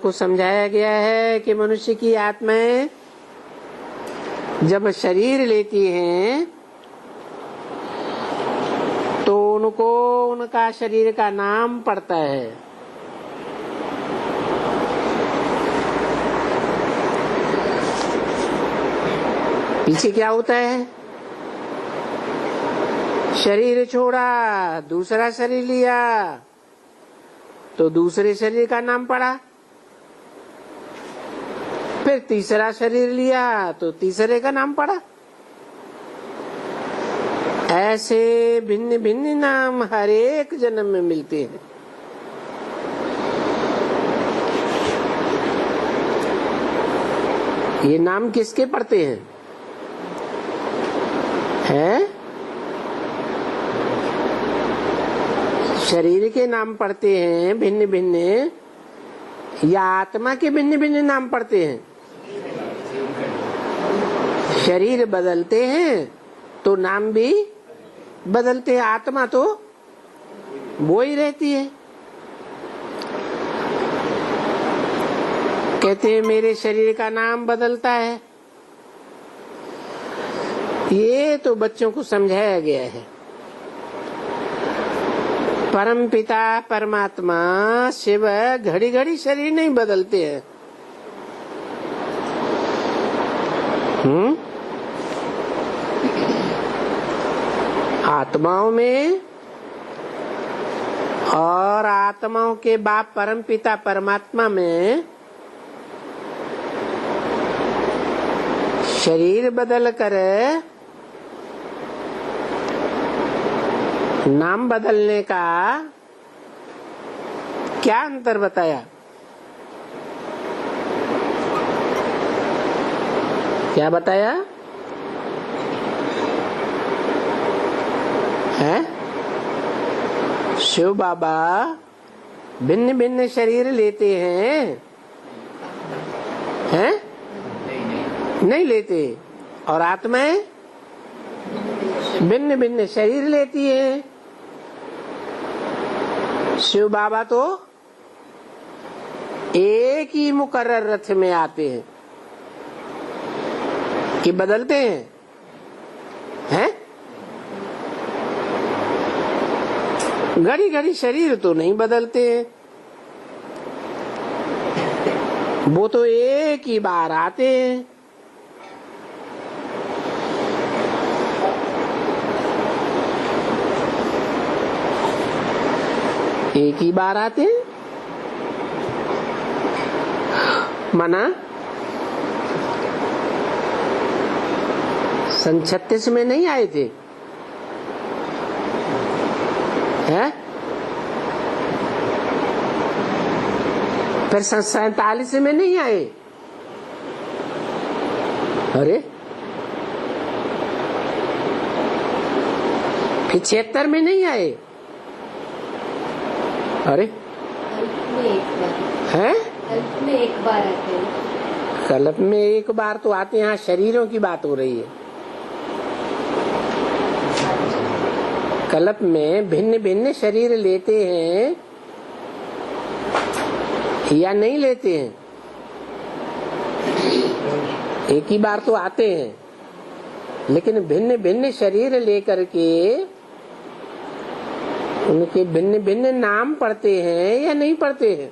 को समझाया गया है कि मनुष्य की आत्माएं जब शरीर लेती हैं तो उनको उनका शरीर का नाम पड़ता है। पीछे क्या होता है? शरीर छोड़ा, दूसरा शरीर लिया तो दूसरे शरीर का नाम पड़ा, फिर तीसरा शरीर लिया तो तीसरे का नाम पड़ा। ऐसे भिन्न भिन्न नाम हर एक जन्म में मिलते हैं। ये नाम किसके पड़ते हैं? हैं? शरीर के नाम पड़ते हैं भिन्न भिन्न, या आत्मा के भिन्न भिन्न नाम पड़ते हैं? शरीर बदलते हैं तो नाम भी बदलते हैं, आत्मा तो वो ही रहती है। कहते हैं मेरे शरीर का नाम बदलता है। ये तो बच्चों को समझाया गया है। परम पिता परमात्मा शिव घड़ी घड़ी शरीर नहीं बदलते हैं। आत्माओं में और आत्माओं के बाप परम पिता परमात्मा में शरीर बदल कर नाम बदलने का क्या अंतर बताया? क्या बताया है? शिव बाबा भिन्न भिन्न शरीर लेते हैं, हैं? नहीं लेते। और आत्माएं भिन्न भिन्न शरीर लेती है। शिव बाबा तो एक ही मुकर्रर रथ में आते हैं कि बदलते हैं, हैं? घड़ी घड़ी शरीर तो नहीं बदलते हैं, वो तो एक ही बार आते हैं। एक ही बार आते हैं। माना 36 में नहीं आए थे, हैं? फिर 47 में नहीं आए। अरे फिर 76 में नहीं आए। अरे हैं? कल्प में एक बार आते हैं। कल्प में एक बार तो आते हैं। यहाँ शरीरों की बात हो रही है। कल्प में भिन्न भिन्न शरीर लेते हैं या नहीं लेते हैं? एक ही बार तो आते हैं, लेकिन भिन्न भिन्न शरीर लेकर के उनके भिन्न भिन्न नाम पढ़ते हैं या नहीं पढ़ते हैं?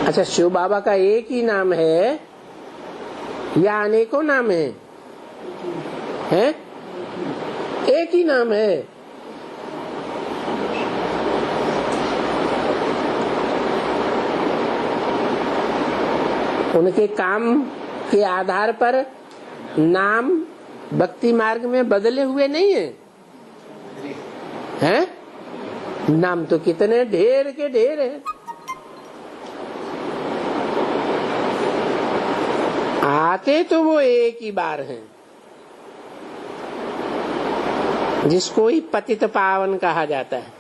अच्छा, शिव बाबा का एक ही नाम है या अनेकों नाम है? हैं? एक ही नाम है। उनके काम के आधार पर नाम भक्ति मार्ग में बदले हुए नहीं है, हैं? नाम तो कितने ढेर के ढेर है। आते तो वो एक ही बार हैं, जिसको ही पतित पावन कहा जाता है।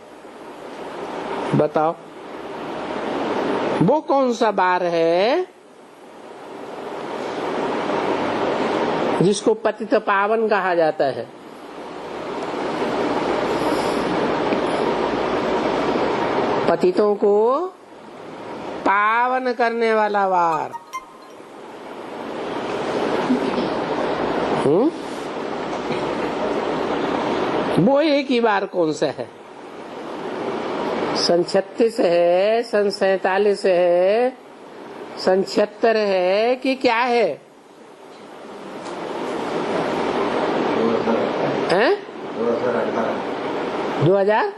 बताओ वो कौन सा बार है जिसको पतित पावन कहा जाता है? पतितों को पावन करने वाला वार। वो एक ही बार कौन सा है? सन 36 है, सन 47 है, सन 76 है कि क्या है? हैं? 2000?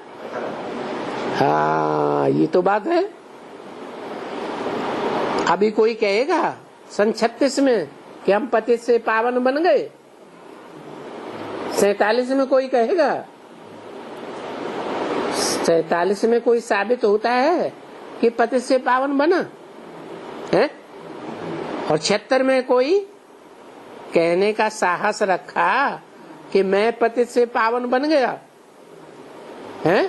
हाँ, ये तो बात है। अभी कोई कहेगा सन 36 में कि हम पतित से पावन बन गए? 47 में कोई कहेगा? 47 में कोई साबित होता है कि पतित से पावन बना है? और 76 में कोई कहने का साहस रखा कि मैं पतित से पावन बन गया है?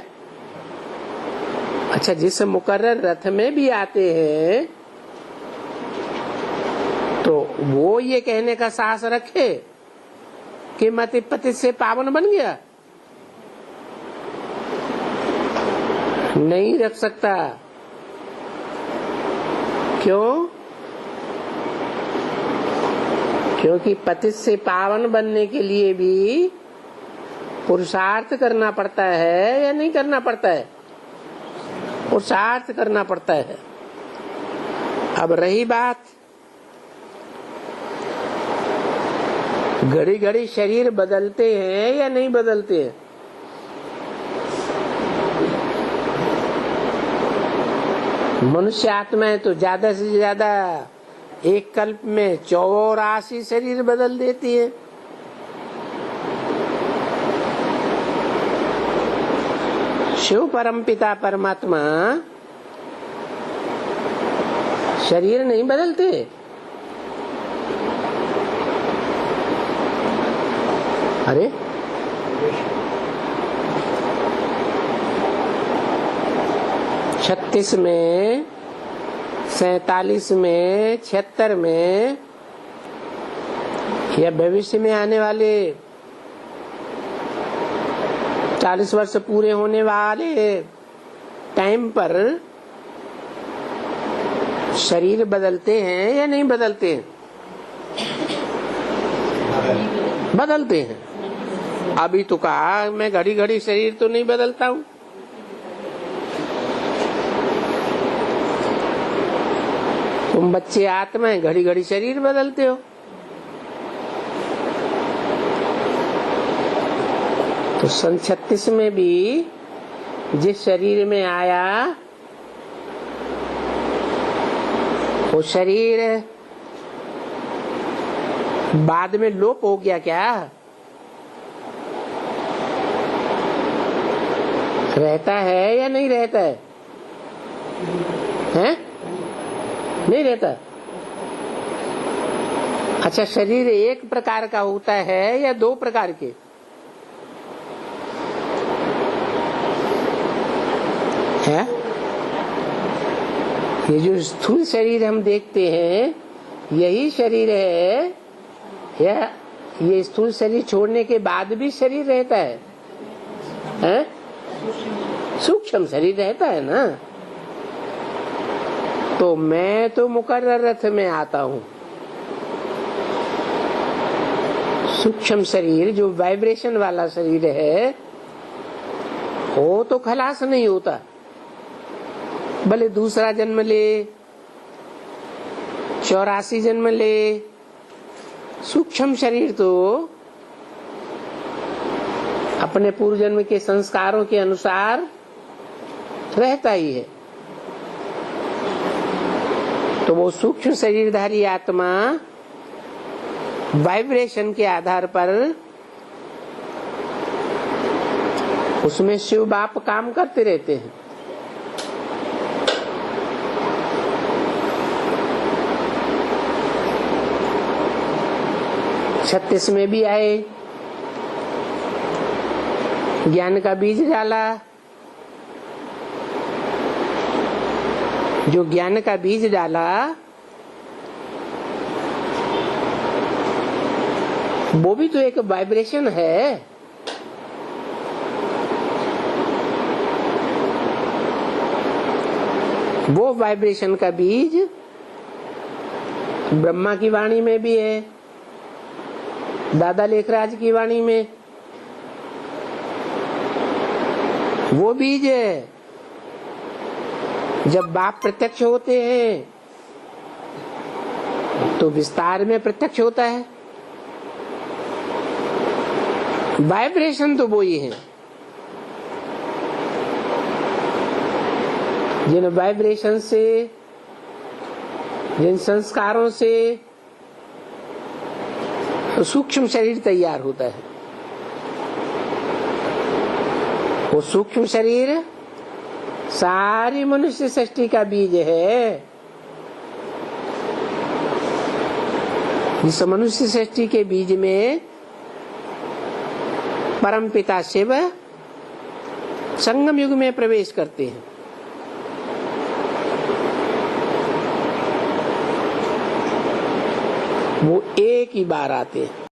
अच्छा, जिस मुकर्रर रथ में भी आते हैं तो वो ये कहने का साहस रखे कि मैं पतित से पावन बन गया? नहीं रख सकता। क्यों? क्योंकि पतित से पावन बनने के लिए भी पुरुषार्थ करना पड़ता है या नहीं करना पड़ता है? पुरुषार्थ करना पड़ता है। अब रही बात, घड़ी घड़ी शरीर बदलते हैं या नहीं बदलते हैं? मनुष्य आत्माएं तो ज्यादा से ज्यादा एक कल्प में 84 शरीर बदल देती है। शिव परमपिता परमात्मा शरीर नहीं बदलते। अरे 36 में, 47 में, 76 में या भविष्य में आने वाले 40 वर्ष पूरे होने वाले टाइम पर शरीर बदलते हैं या नहीं बदलते हैं? बदलते हैं। अभी तो कहा मैं घड़ी घड़ी शरीर तो नहीं बदलता हूँ। तुम बच्चे आत्मा घड़ी घड़ी शरीर बदलते हो। तो सन 36 में भी जिस शरीर में आया वो शरीर बाद में लोप हो गया क्या? रहता है या नहीं रहता है? हैं? नहीं रहता। अच्छा, शरीर एक प्रकार का होता है या 2 प्रकार के? है? ये जो स्थूल शरीर हम देखते हैं यही शरीर है या ये स्थूल शरीर छोड़ने के बाद भी शरीर रहता है? हैं? सूक्ष्म शरीर रहता है ना। तो मैं तो मुकर्रर रथ में आता हूँ। सूक्ष्म शरीर जो वाइब्रेशन वाला शरीर है वो तो खलास नहीं होता, भले दूसरा जन्म ले, 84 जन्म ले, सूक्ष्म शरीर तो अपने पूर्व जन्म के संस्कारों के अनुसार रहता ही है। तो वो सूक्ष्म शरीरधारी आत्मा वाइब्रेशन के आधार पर उसमें शिव बाप काम करते रहते हैं। छत्तीस में भी आए, ज्ञान का बीज डाला। जो ज्ञान का बीज डाला वो भी तो एक वाइब्रेशन है। वो वाइब्रेशन का बीज ब्रह्मा की वाणी में भी है, दादा लेखराज की वाणी में वो बीज है। जब बाप प्रत्यक्ष होते हैं तो विस्तार में प्रत्यक्ष होता है। वाइब्रेशन तो वो ही है। जिन वाइब्रेशन से, जिन संस्कारों से सूक्ष्म शरीर तैयार होता है, वो सूक्ष्म शरीर सारी मनुष्य सृष्टि का बीज है। इस मनुष्य सृष्टि के बीज में परमपिता शिव संगम युग में प्रवेश करते हैं। वो एक ही बार आते हैं।